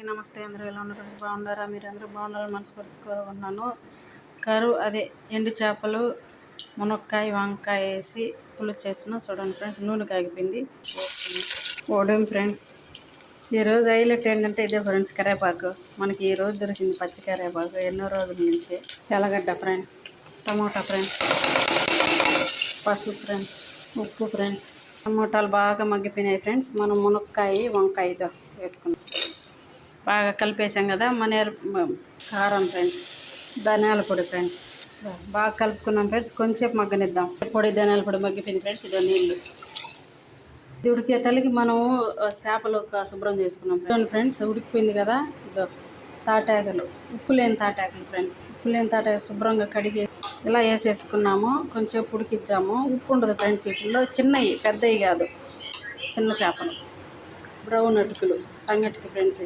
నమస్తే, అందరూ ఎలా ఉన్నారు? బాగున్నారా? మీరు అందరూ బాగున్నారని మనస్ఫూర్తిగా కోరుకుంటున్నాను. అదే ఎండు చేపలు, మునక్కాయ, వంకాయ వేసి పులుసు చేస్తున్నాం. చూడండి ఫ్రెండ్స్, నూనె కాగిపోయింది. ఓడేం ఫ్రెండ్స్, ఈరోజు హైలైట్ ఏంటంటే ఇదే ఫ్రెండ్స్, కరివేపాకు. మనకి ఈరోజు దొరికింది పచ్చి కరివేపాకు, ఎన్నో రోజుల నుంచి. తెల్లగడ్డ ఫ్రెండ్స్, టమోటా ఫ్రెండ్స్, పసుపు ఫ్రెండ్స్, ఉప్పు ఫ్రెండ్స్. టమోటాలు బాగా మగ్గిపోయినాయి ఫ్రెండ్స్. మనం మునక్కాయ, వంకాయతో వేసుకున్నాం. బాగా కలిపేసాం కదా. కారం ఫ్రెండ్స్, ధనియాల పొడి ఫ్రెండ్స్, బాగా కలుపుకున్నాం ఫ్రెండ్స్. కొంచెంసేపు మగ్గనిద్దాం. పొడి ధనియాల పొడి మగ్గిపోయింది ఫ్రెండ్స్. ఇదో నీళ్ళు. ఇది ఉడికే తల్లికి మనం చేపలు శుభ్రం చేసుకున్నాం ఫ్రెండ్స్. ఉడికిపోయింది కదా. ఇదో తాటాకులు, ఉప్పు లేని తాటాకులు ఫ్రెండ్స్. ఉప్పు లేని తాటాకులు శుభ్రంగా కడిగి ఇలా వేసేసుకున్నాము. కొంచెం ఉడికిద్దాము. ఉప్పు ఉండదు ఫ్రెండ్స్ వీటిల్లో. చిన్నవి, పెద్దవి కాదు, చిన్న చేపలు. బ్రౌన్ అటుకులు, సంగటికి ఫ్రెండ్స్.